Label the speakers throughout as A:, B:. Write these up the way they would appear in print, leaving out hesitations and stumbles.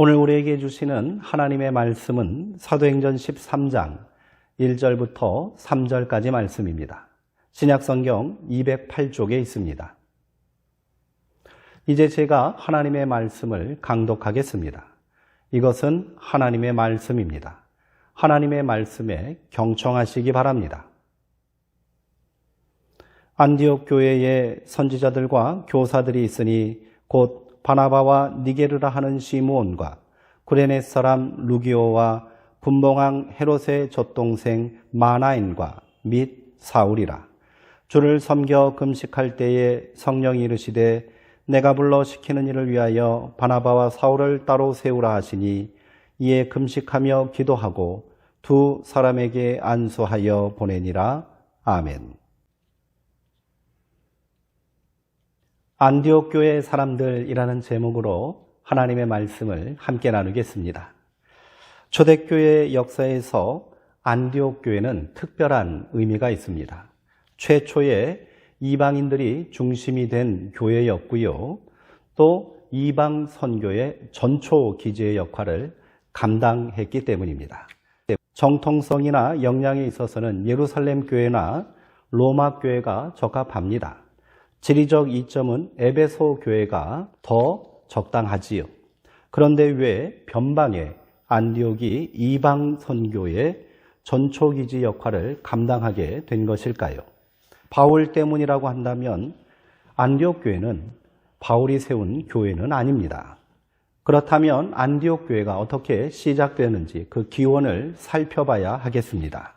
A: 오늘 우리에게 주시는 하나님의 말씀은 사도행전 13장 1절부터 3절까지 말씀입니다. 신약성경 208쪽에 있습니다. 이제 제가 하나님의 말씀을 강독하겠습니다. 이것은 하나님의 말씀입니다. 하나님의 말씀에 경청하시기 바랍니다. 안디옥 교회에 선지자들과 교사들이 있으니 곧 바나바와 니게르라 하는 시므온과 구레네 사람 루기오와 분봉왕 헤롯의 젖동생 마나인과 및 사울이라. 주를 섬겨 금식할 때에 성령이 이르시되 내가 불러 시키는 일을 위하여 바나바와 사울을 따로 세우라 하시니 이에 금식하며 기도하고 두 사람에게 안수하여 보내니라. 아멘. 안디옥 교회 사람들이라는 제목으로 하나님의 말씀을 함께 나누겠습니다. 초대교회 역사에서 안디옥 교회는 특별한 의미가 있습니다. 최초의 이방인들이 중심이 된 교회였고요. 또 이방 선교의 전초 기지의 역할을 감당했기 때문입니다. 정통성이나 역량에 있어서는 예루살렘 교회나 로마 교회가 적합합니다. 지리적 이점은 에베소 교회가 더 적당하지요. 그런데 왜 변방의 안디옥이 이방 선교의 전초기지 역할을 감당하게 된 것일까요? 바울 때문이라고 한다면 안디옥 교회는 바울이 세운 교회는 아닙니다. 그렇다면 안디옥 교회가 어떻게 시작되었는지 그 기원을 살펴봐야 하겠습니다.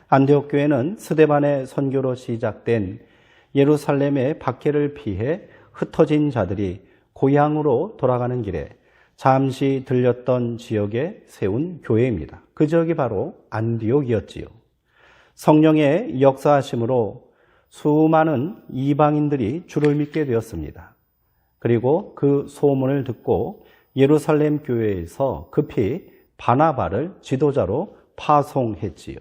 A: 안디옥 교회는 스데반의 선교로 시작된 예루살렘의 박해를 피해 흩어진 자들이 고향으로 돌아가는 길에 잠시 들렸던 지역에 세운 교회입니다. 그 지역이 바로 안디옥이었지요. 성령의 역사하심으로 수많은 이방인들이 주를 믿게 되었습니다. 그리고 그 소문을 듣고 예루살렘 교회에서 급히 바나바를 지도자로 파송했지요.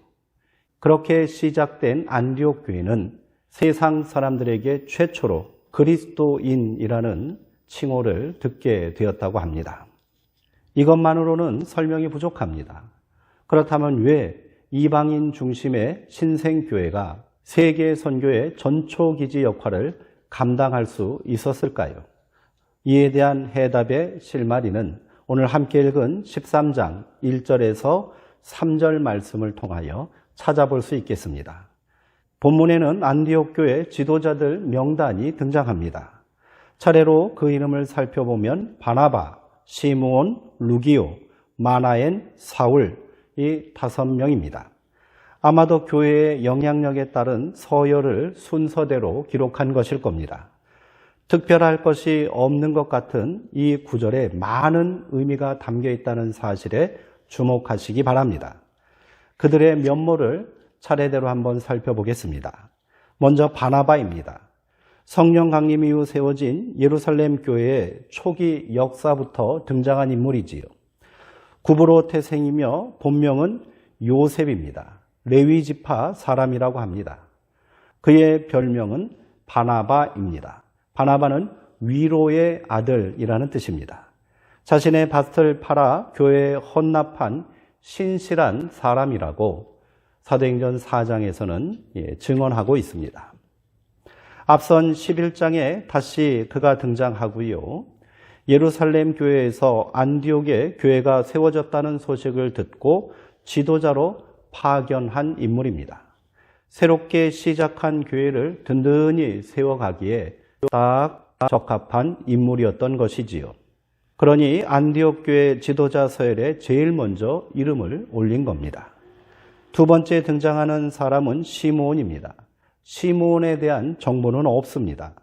A: 그렇게 시작된 안디옥 교회는 세상 사람들에게 최초로 그리스도인이라는 칭호를 듣게 되었다고 합니다. 이것만으로는 설명이 부족합니다. 그렇다면 왜 이방인 중심의 신생교회가 세계 선교의 전초기지 역할을 감당할 수 있었을까요? 이에 대한 해답의 실마리는 오늘 함께 읽은 13장 1절에서 3절 말씀을 통하여 찾아볼 수 있겠습니다. 본문에는 안디옥 교회 지도자들 명단이 등장합니다. 차례로 그 이름을 살펴보면 바나바, 시므온, 루기오, 마나엔, 사울 이 5명입니다. 아마도 교회의 영향력에 따른 서열을 순서대로 기록한 것일 겁니다. 특별할 것이 없는 것 같은 이 구절에 많은 의미가 담겨 있다는 사실에 주목하시기 바랍니다. 그들의 면모를 차례대로 한번 살펴보겠습니다. 먼저 바나바입니다. 성령 강림 이후 세워진 예루살렘 교회의 초기 역사부터 등장한 인물이지요. 구브로 태생이며 본명은 요셉입니다. 레위 지파 사람이라고 합니다. 그의 별명은 바나바입니다. 바나바는 위로의 아들이라는 뜻입니다. 자신의 밭을 팔아 교회에 헌납한 신실한 사람이라고 사도행전 4장에서는 증언하고 있습니다. 앞선 11장에 다시 그가 등장하고요. 예루살렘 교회에서 안디옥에 교회가 세워졌다는 소식을 듣고 지도자로 파견한 인물입니다. 새롭게 시작한 교회를 든든히 세워가기에 딱 적합한 인물이었던 것이지요. 그러니 안디옥 교회 지도자 서열에 제일 먼저 이름을 올린 겁니다. 두 번째 등장하는 사람은 시므온입니다. 시므온에 대한 정보는 없습니다.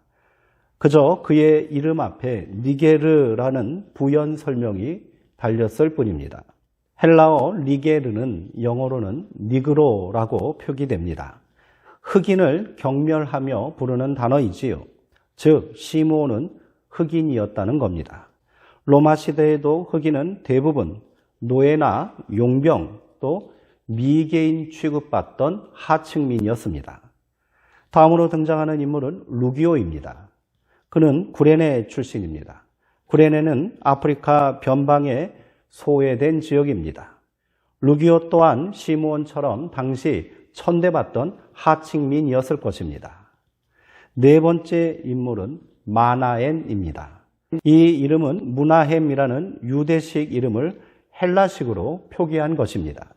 A: 그저 그의 이름 앞에 니게르라는 부연 설명이 달렸을 뿐입니다. 헬라어 니게르는 영어로는 니그로라고 표기됩니다. 흑인을 경멸하며 부르는 단어이지요. 즉 시므온은 흑인이었다는 겁니다. 로마 시대에도 흑인은 대부분 노예나 용병 또 미개인 취급받던 하층민이었습니다. 다음으로 등장하는 인물은 루기오입니다. 그는 구레네 출신입니다. 구레네는 아프리카 변방의 소외된 지역입니다. 루기오 또한 시므온처럼 당시 천대받던 하층민이었을 것입니다. 네 번째 인물은 마나엔입니다. 이 이름은 무나헴이라는 유대식 이름을 헬라식으로 표기한 것입니다.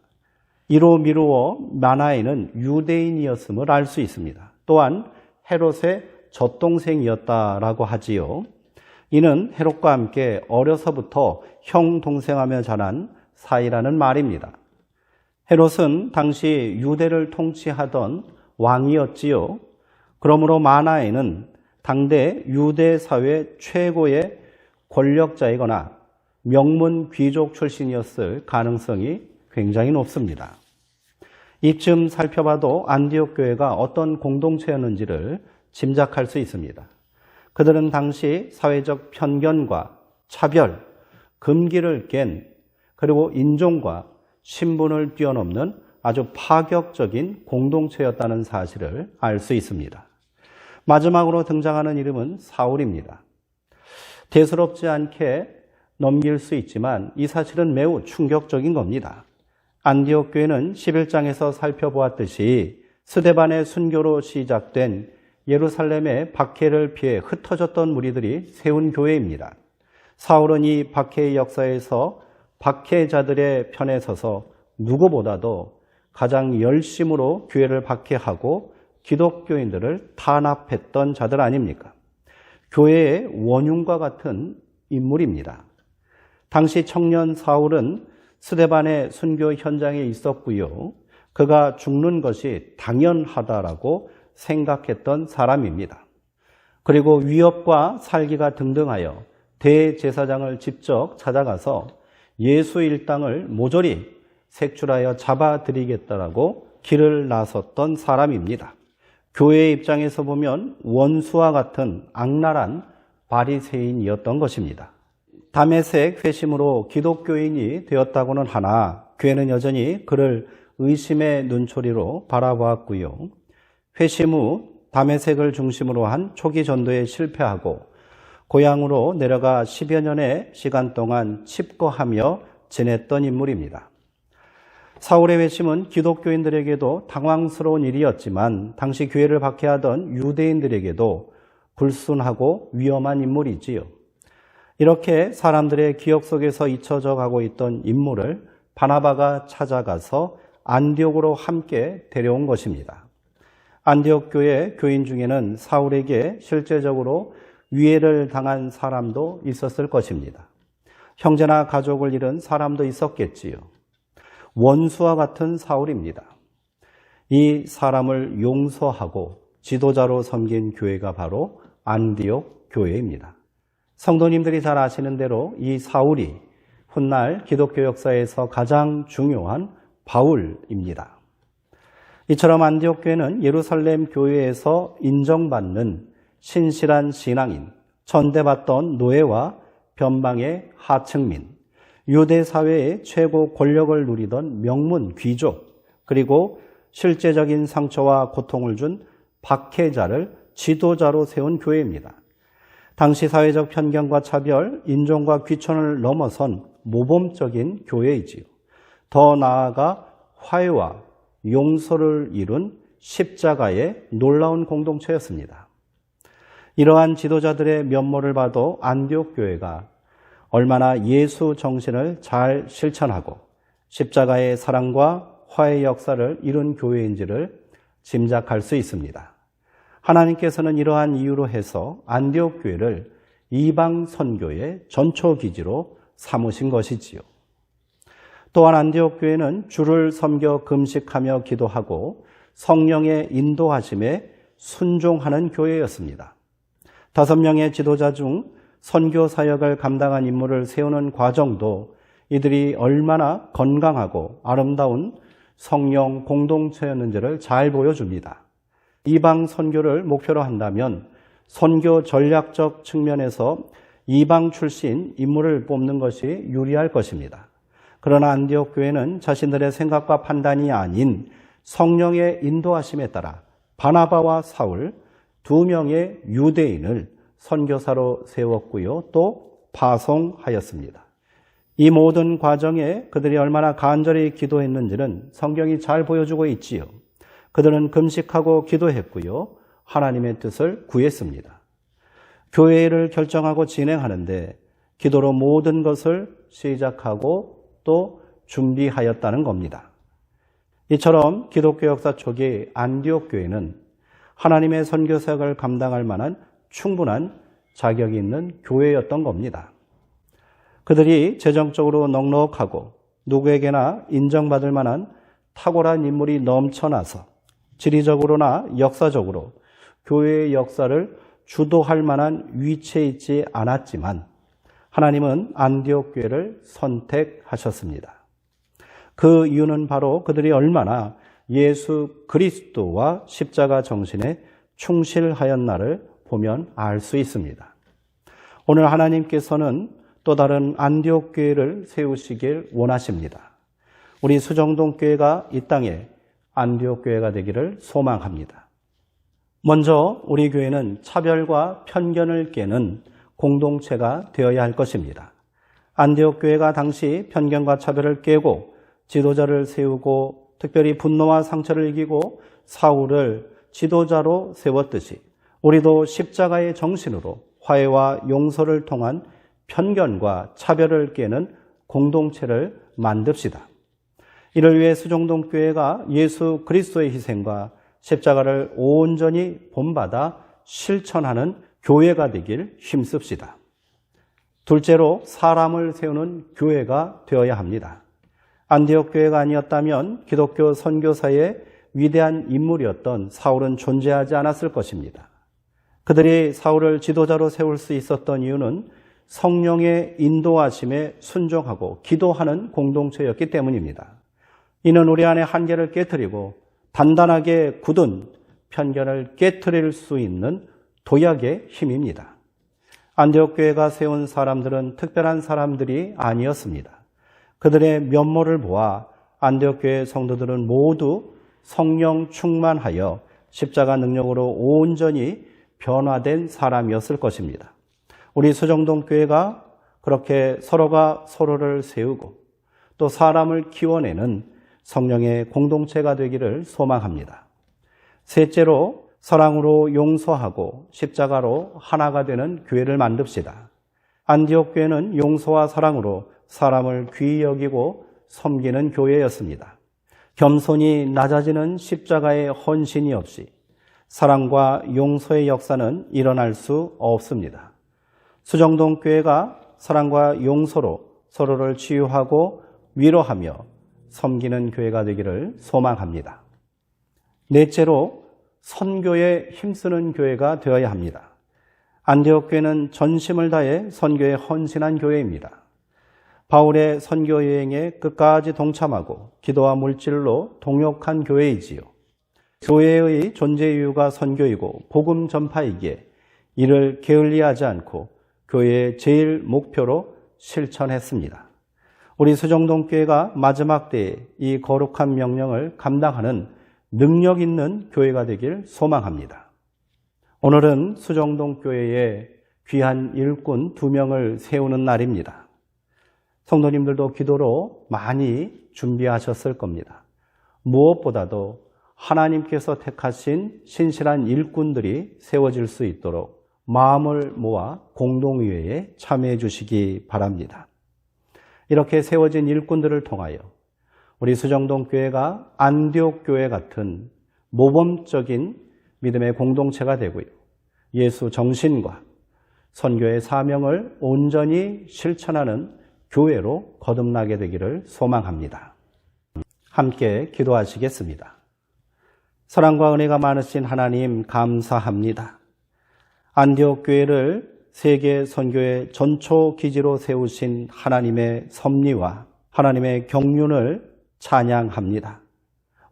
A: 이로 미루어 마나엔은 유대인이었음을 알 수 있습니다. 또한 헤롯의 젖동생이었다라고 하지요. 이는 헤롯과 함께 어려서부터 형 동생하며 자란 사이라는 말입니다. 헤롯은 당시 유대를 통치하던 왕이었지요. 그러므로 마나엔은 당대 유대 사회 최고의 권력자이거나 명문 귀족 출신이었을 가능성이 굉장히 높습니다. 이쯤 살펴봐도 안디옥 교회가 어떤 공동체였는지를 짐작할 수 있습니다. 그들은 당시 사회적 편견과 차별, 금기를 깬 그리고 인종과 신분을 뛰어넘는 아주 파격적인 공동체였다는 사실을 알 수 있습니다. 마지막으로 등장하는 이름은 사울입니다. 대수롭지 않게 넘길 수 있지만 이 사실은 매우 충격적인 겁니다. 안디옥 교회는 11장에서 살펴보았듯이 스데반의 순교로 시작된 예루살렘의 박해를 피해 흩어졌던 무리들이 세운 교회입니다. 사울은 이 박해의 역사에서 박해자들의 편에 서서 누구보다도 가장 열심으로 교회를 박해하고 기독교인들을 탄압했던 자들 아닙니까? 교회의 원흉과 같은 인물입니다. 당시 청년 사울은 스데반의 순교 현장에 있었고요. 그가 죽는 것이 당연하다라고 생각했던 사람입니다. 그리고 위협과 살기가 등등하여 대제사장을 직접 찾아가서 예수 일당을 모조리 색출하여 잡아드리겠다라고 길을 나섰던 사람입니다. 교회의 입장에서 보면 원수와 같은 악랄한 바리새인이었던 것입니다. 다메섹 회심으로 기독교인이 되었다고는 하나 교회는 여전히 그를 의심의 눈초리로 바라보았고요. 회심 후 다메섹을 중심으로 한 초기 전도에 실패하고 고향으로 내려가 10여 년의 시간 동안 칩거하며 지냈던 인물입니다. 사울의 회심은 기독교인들에게도 당황스러운 일이었지만 당시 교회를 박해하던 유대인들에게도 불순하고 위험한 인물이지요. 이렇게 사람들의 기억 속에서 잊혀져 가고 있던 인물을 바나바가 찾아가서 안디옥으로 함께 데려온 것입니다. 안디옥 교회 교인 중에는 사울에게 실제적으로 위해를 당한 사람도 있었을 것입니다. 형제나 가족을 잃은 사람도 있었겠지요. 원수와 같은 사울입니다. 이 사람을 용서하고 지도자로 섬긴 교회가 바로 안디옥 교회입니다. 성도님들이 잘 아시는 대로 이 사울이 훗날 기독교 역사에서 가장 중요한 바울입니다. 이처럼 안디옥 교회는 예루살렘 교회에서 인정받는 신실한 신앙인, 천대받던 노예와 변방의 하층민, 유대 사회의 최고 권력을 누리던 명문 귀족, 그리고 실제적인 상처와 고통을 준 박해자를 지도자로 세운 교회입니다. 당시 사회적 편견과 차별, 인종과 귀천을 넘어선 모범적인 교회이지요. 더 나아가 화해와 용서를 이룬 십자가의 놀라운 공동체였습니다. 이러한 지도자들의 면모를 봐도 안디옥 교회가 얼마나 예수 정신을 잘 실천하고 십자가의 사랑과 화해의 역사를 이룬 교회인지를 짐작할 수 있습니다. 하나님께서는 이러한 이유로 해서 안디옥 교회를 이방 선교의 전초 기지로 삼으신 것이지요. 또한 안디옥 교회는 주를 섬겨 금식하며 기도하고 성령의 인도하심에 순종하는 교회였습니다. 5명의 지도자 중 선교 사역을 감당한 인물을 세우는 과정도 이들이 얼마나 건강하고 아름다운 성령 공동체였는지를 잘 보여줍니다. 이방 선교를 목표로 한다면 선교 전략적 측면에서 이방 출신 인물을 뽑는 것이 유리할 것입니다. 그러나 안디옥 교회는 자신들의 생각과 판단이 아닌 성령의 인도하심에 따라 바나바와 사울 2명의 유대인을 선교사로 세웠고요. 또 파송하였습니다. 이 모든 과정에 그들이 얼마나 간절히 기도했는지는 성경이 잘 보여주고 있지요. 그들은 금식하고 기도했고요. 하나님의 뜻을 구했습니다. 교회를 결정하고 진행하는데 기도로 모든 것을 시작하고 또 준비하였다는 겁니다. 이처럼 기독교 역사 초기 안디옥 교회는 하나님의 선교사역을 감당할 만한 충분한 자격이 있는 교회였던 겁니다. 그들이 재정적으로 넉넉하고 누구에게나 인정받을 만한 탁월한 인물이 넘쳐나서 지리적으로나 역사적으로 교회의 역사를 주도할 만한 위치에 있지 않았지만 하나님은 안디옥 교회를 선택하셨습니다. 그 이유는 바로 그들이 얼마나 예수 그리스도와 십자가 정신에 충실하였나를 보면 알 수 있습니다. 오늘 하나님께서는 또 다른 안디옥 교회를 세우시길 원하십니다. 우리 수정동 교회가 이 땅에 안디옥 교회가 되기를 소망합니다. 먼저 우리 교회는 차별과 편견을 깨는 공동체가 되어야 할 것입니다. 안디옥 교회가 당시 편견과 차별을 깨고 지도자를 세우고 특별히 분노와 상처를 이기고 사울을 지도자로 세웠듯이 우리도 십자가의 정신으로 화해와 용서를 통한 편견과 차별을 깨는 공동체를 만듭시다. 이를 위해 수정동 교회가 예수 그리스도의 희생과 십자가를 온전히 본받아 실천하는 교회가 되길 힘씁시다. 둘째로 사람을 세우는 교회가 되어야 합니다. 안디옥 교회가 아니었다면 기독교 선교사의 위대한 인물이었던 사울은 존재하지 않았을 것입니다. 그들이 사울을 지도자로 세울 수 있었던 이유는 성령의 인도하심에 순종하고 기도하는 공동체였기 때문입니다. 이는 우리 안에 한계를 깨트리고 단단하게 굳은 편견을 깨트릴 수 있는 도약의 힘입니다. 안디옥 교회가 세운 사람들은 특별한 사람들이 아니었습니다. 그들의 면모를 보아 안디옥 교회 성도들은 모두 성령 충만하여 십자가 능력으로 온전히 변화된 사람이었을 것입니다. 우리 수정동 교회가 그렇게 서로가 서로를 세우고 또 사람을 키워내는 성령의 공동체가 되기를 소망합니다. 셋째로 사랑으로 용서하고 십자가로 하나가 되는 교회를 만듭시다. 안디옥 교회는 용서와 사랑으로 사람을 귀히 여기고 섬기는 교회였습니다. 겸손히 낮아지는 십자가의 헌신이 없이 사랑과 용서의 역사는 일어날 수 없습니다. 수정동 교회가 사랑과 용서로 서로를 치유하고 위로하며 섬기는 교회가 되기를 소망합니다. 넷째로 선교에 힘쓰는 교회가 되어야 합니다. 안디옥 교회는 전심을 다해 선교에 헌신한 교회입니다. 바울의 선교 여행에 끝까지 동참하고 기도와 물질로 동역한 교회이지요. 교회의 존재 이유가 선교이고 복음 전파이기에 이를 게을리하지 않고 교회의 제일 목표로 실천했습니다. 우리 수정동 교회가 마지막 때에 이 거룩한 명령을 감당하는 능력 있는 교회가 되길 소망합니다. 오늘은 수정동 교회에 귀한 일꾼 2명을 세우는 날입니다. 성도님들도 기도로 많이 준비하셨을 겁니다. 무엇보다도 하나님께서 택하신 신실한 일꾼들이 세워질 수 있도록 마음을 모아 공동의회에 참여해 주시기 바랍니다. 이렇게 세워진 일꾼들을 통하여 우리 수정동 교회가 안디옥 교회 같은 모범적인 믿음의 공동체가 되고요. 예수 정신과 선교의 사명을 온전히 실천하는 교회로 거듭나게 되기를 소망합니다. 함께 기도하시겠습니다. 사랑과 은혜가 많으신 하나님 감사합니다. 안디옥 교회를 세계 선교의 전초 기지로 세우신 하나님의 섭리와 하나님의 경륜을 찬양합니다.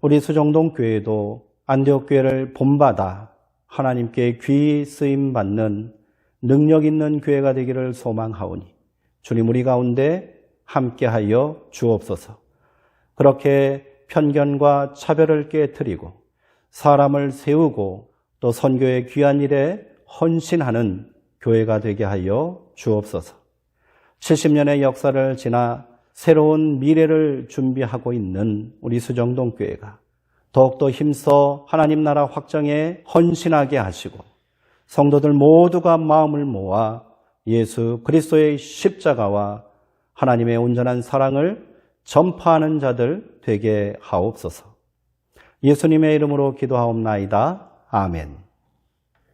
A: 우리 수정동 교회도 안디옥 교회를 본받아 하나님께 귀히 쓰임받는 능력 있는 교회가 되기를 소망하오니 주님 우리 가운데 함께하여 주옵소서. 그렇게 편견과 차별을 깨트리고 사람을 세우고 또 선교의 귀한 일에 헌신하는 교회가 되게 하여 주옵소서. 70년의 역사를 지나 새로운 미래를 준비하고 있는 우리 수정동교회가 더욱더 힘써 하나님 나라 확정에 헌신하게 하시고 성도들 모두가 마음을 모아 예수 그리스도의 십자가와 하나님의 온전한 사랑을 전파하는 자들 되게 하옵소서. 예수님의 이름으로 기도하옵나이다. 아멘.